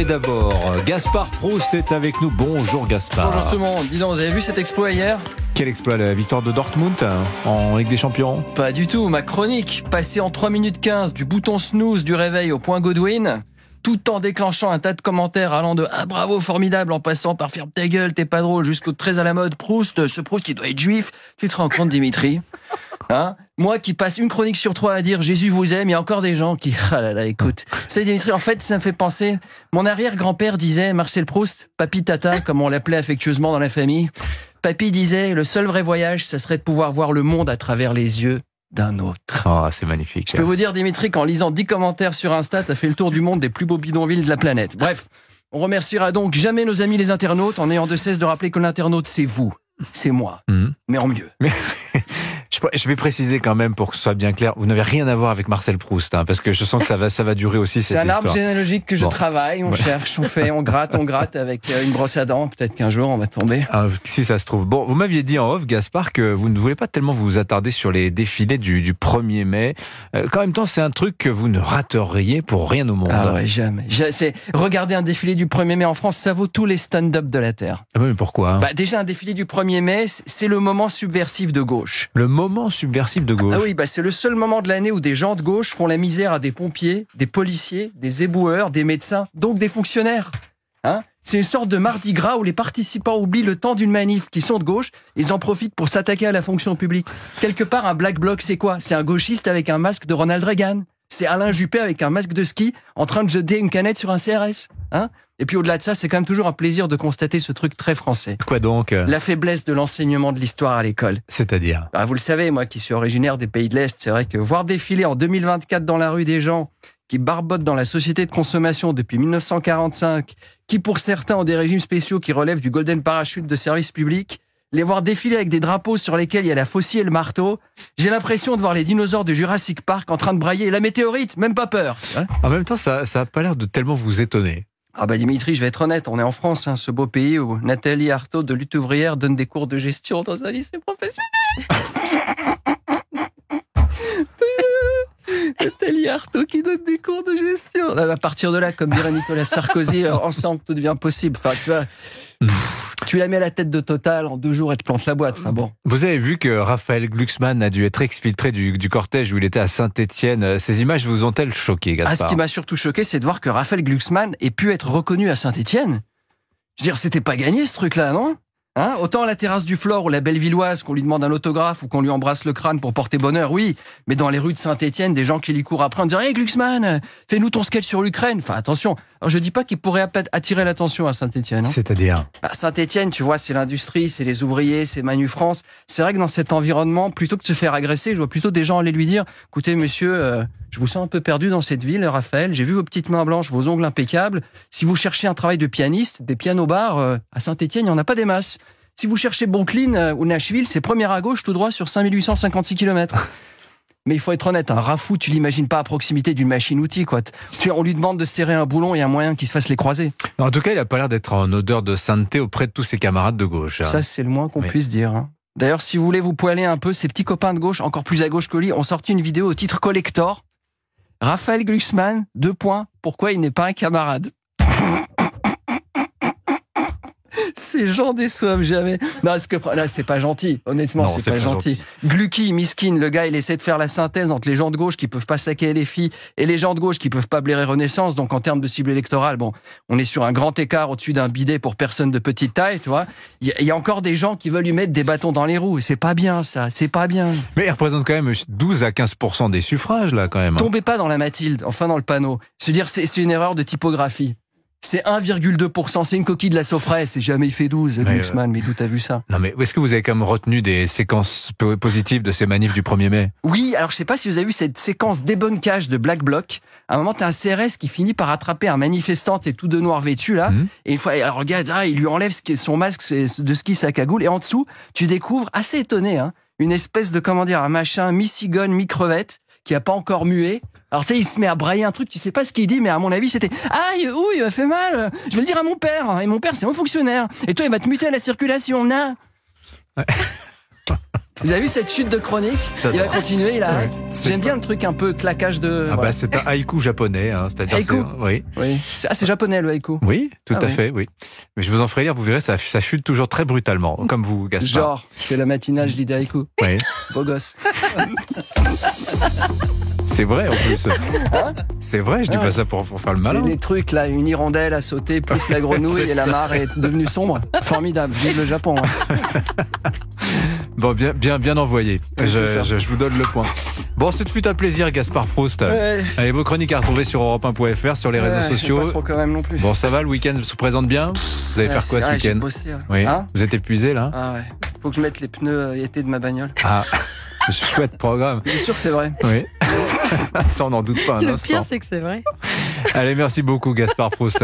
Mais d'abord, Gaspard Proust est avec nous. Bonjour Gaspard. Bonjour tout le monde. Dis donc, vous avez vu cet exploit hier ? Quel exploit, la victoire de Dortmund en Ligue des Champions ? Pas du tout, ma chronique, passée en 3 minutes 15 du bouton snooze du réveil au point Godwin, tout en déclenchant un tas de commentaires allant de « Ah bravo, formidable » en passant par « Ferme ta gueule, t'es pas drôle » jusqu'au très à la mode « Proust, ce Proust il doit être juif ». Tu te rends compte, Dimitri ? Hein ? Moi qui passe une chronique sur 3 à dire « Jésus vous aime », il y a encore des gens qui... Ah là là, écoute. C'est Dimitri, en fait, ça me fait penser... Mon arrière-grand-père disait, Marcel Proust, papy tata, comme on l'appelait affectueusement dans la famille, papy disait « Le seul vrai voyage, ça serait de pouvoir voir le monde à travers les yeux d'un autre. » Oh, c'est magnifique. Je peux vous dire, Dimitri, qu'en lisant 10 commentaires sur Insta, t'as fait le tour du monde des plus beaux bidonvilles de la planète. Bref, on remerciera donc jamais nos amis les internautes en ayant de cesse de rappeler que l'internaute, c'est vous, c'est moi, mais en mieux. Mais... Je vais préciser quand même pour que ce soit bien clair, vous n'avez rien à voir avec Marcel Proust, parce que je sens que ça va durer aussi cette histoire. C'est un arbre généalogique que je travaille, on cherche, on fait, on gratte avec une brosse à dents, peut-être qu'un jour on va tomber. Si ça se trouve. Bon, vous m'aviez dit en off, Gaspard, que vous ne voulez pas tellement vous attarder sur les défilés du 1er mai. En même temps, c'est un truc que vous ne rateriez pour rien au monde. Ah ouais, jamais. Regarder un défilé du 1er mai en France, ça vaut tous les stand-up de la Terre. Ah mais pourquoi ? Déjà, un défilé du 1er mai, c'est le moment subversif de gauche. Le moment subversif de gauche. Ah oui, c'est le seul moment de l'année où des gens de gauche font la misère à des pompiers, des policiers, des éboueurs, des médecins, donc des fonctionnaires. C'est une sorte de mardi gras où les participants oublient le temps d'une manif, qui sont de gauche, ils en profitent pour s'attaquer à la fonction publique. Quelque part, un Black Bloc, c'est quoi ? C'est un gauchiste avec un masque de Ronald Reagan. C'est Alain Juppé avec un masque de ski en train de jeter une canette sur un CRS. Et puis au-delà de ça, c'est quand même toujours un plaisir de constater ce truc très français. Quoi donc ? La faiblesse de l'enseignement de l'histoire à l'école. C'est-à-dire ? Vous le savez, moi qui suis originaire des pays de l'Est, c'est vrai que voir défiler en 2024 dans la rue des gens qui barbotent dans la société de consommation depuis 1945, qui pour certains ont des régimes spéciaux qui relèvent du golden parachute de service public, les voir défiler avec des drapeaux sur lesquels il y a la faucille et le marteau, j'ai l'impression de voir les dinosaures de Jurassic Park en train de brailler la météorite, même pas peur. En même temps, ça a pas l'air de tellement vous étonner. Dimitri, je vais être honnête, on est en France, ce beau pays où Nathalie Arthaud de Lutte Ouvrière donne des cours de gestion dans un lycée professionnel. Nathalie Arthaud qui donne des cours de gestion. À partir de là, comme dirait Nicolas Sarkozy, ensemble tout devient possible. Tu vois, tu la mets à la tête de Total, en 2 jours elle te plante la boîte. Vous avez vu que Raphaël Glucksmann a dû être exfiltré du cortège où il était à Saint-Étienne. Ces images vous ont-elles choqué, Gaspard ? Ce qui m'a surtout choqué, c'est de voir que Raphaël Glucksmann ait pu être reconnu à Saint-Étienne. Je veux dire, c'était pas gagné ce truc-là, non ? Autant à la terrasse du Flore ou la Bellevilloise qu'on lui demande un autographe ou qu'on lui embrasse le crâne pour porter bonheur, oui, mais dans les rues de Saint-Étienne, des gens qui lui courent après en disant « Hey Glucksmann, fais-nous ton sketch sur l'Ukraine !» Attention, alors je dis pas qu'il pourrait attirer l'attention à Saint-Étienne. C'est-à-dire ? Saint-Étienne, tu vois, c'est l'industrie, c'est les ouvriers, c'est Manu France. C'est vrai que dans cet environnement, plutôt que de se faire agresser, je vois plutôt des gens aller lui dire « Écoutez monsieur, je vous sens un peu perdu dans cette ville, Raphaël, j'ai vu vos petites mains blanches, vos ongles impeccables. Si vous cherchez un travail de pianiste, des pianos-bars, à Saint-Étienne, il n'y en a pas des masses. Si vous cherchez Brooklyn ou Nashville, c'est première à gauche, tout droit sur 5856 km. Mais il faut être honnête, un rafou, tu l'imagines pas à proximité d'une machine-outil, quoi. On lui demande de serrer un boulon et un moyen qu'il se fasse les croiser. En tout cas, il a pas l'air d'être en odeur de sainteté auprès de tous ses camarades de gauche. Ça, c'est le moins qu'on puisse dire. D'ailleurs, si vous voulez vous poêler un peu, ces petits copains de gauche, encore plus à gauche que lui, ont sorti une vidéo au titre collector. Raphaël Glucksmann, 2 points, pourquoi il n'est pas un camarade ? Ces gens déçoivent jamais. Non, là, c'est pas gentil. Honnêtement, c'est pas gentil. Glucky, miskin, le gars, il essaie de faire la synthèse entre les gens de gauche qui peuvent pas saquer les filles et les gens de gauche qui peuvent pas blairer Renaissance. Donc, en termes de cible électorale, on est sur un grand écart au-dessus d'un bidet pour personne de petite taille, tu vois. Il y a encore des gens qui veulent lui mettre des bâtons dans les roues. Et c'est pas bien, ça. C'est pas bien. Mais il représente quand même 12 à 15% des suffrages, là, quand même. Tombez pas dans la Mathilde, enfin dans le panneau. Se dire, c'est une erreur de typographie. C'est 1,2%, c'est une coquille de la Sofray, c'est jamais fait 12, Glucksmann, mais d'où t'as vu ça ? Non mais est-ce que vous avez quand même retenu des séquences positives de ces manifs du 1er mai ? Oui, alors je sais pas si vous avez vu cette séquence débunkage de Black Bloc. À un moment, t'as un CRS qui finit par attraper un manifestant, c'est tout de noir vêtu là, et une fois, alors le gars, il lui enlève son masque de ski, sa cagoule, et en dessous, tu découvres, assez étonné, une espèce de, un machin mi-cigogne, mi-crevette, qui a pas encore mué. Alors tu sais, il se met à brailler un truc, tu sais pas ce qu'il dit, mais à mon avis c'était « Aïe, ouh, il m'a fait mal, je vais le dire à mon père, et mon père c'est mon fonctionnaire, et toi il va te muter à la circulation, na !» Vous avez vu cette chute de chronique? Il va continuer, il arrête. J'aime bien le truc un peu claquage de... Ah bah c'est un haïku japonais, hein, c'est-à-dire Haïku. oui. Oui. Ah, c'est japonais le haïku. Oui, tout Ah à oui. fait, oui. Mais je vous en ferai lire, vous verrez, ça chute toujours très brutalement, comme vous, Gaspard. Genre, je fais la matinale, je lis des haïkus. Oui. Beau gosse. C'est vrai en plus. C'est vrai, je dis Ah pas ouais. ça pour faire le C'est malin. des trucs là, une hirondelle a sauté, pouf la grenouille C'est et la ça. mare est devenue sombre. Formidable, vive le Japon. Hein. Bon, bien envoyé. Oui, c'est ça. Je vous donne le point. Bon, c'est tout un plaisir, Gaspard Proust. Ouais. Allez, vos chroniques à retrouver sur europe1.fr, sur les réseaux Ouais, sociaux. Pas trop quand même non plus. Bon, ça va, le week-end se présente bien? Vous allez faire quoi ce J'ai week-end? bossé, ouais. Oui. Hein Vous êtes épuisé là? Ah ouais. Faut que je mette les pneus été de ma bagnole. Ah, chouette programme. Bien sûr, c'est vrai. Oui. Ça, on n'en doute pas un Le instant. pire, c'est que c'est vrai. Allez, merci beaucoup, Gaspard Proust.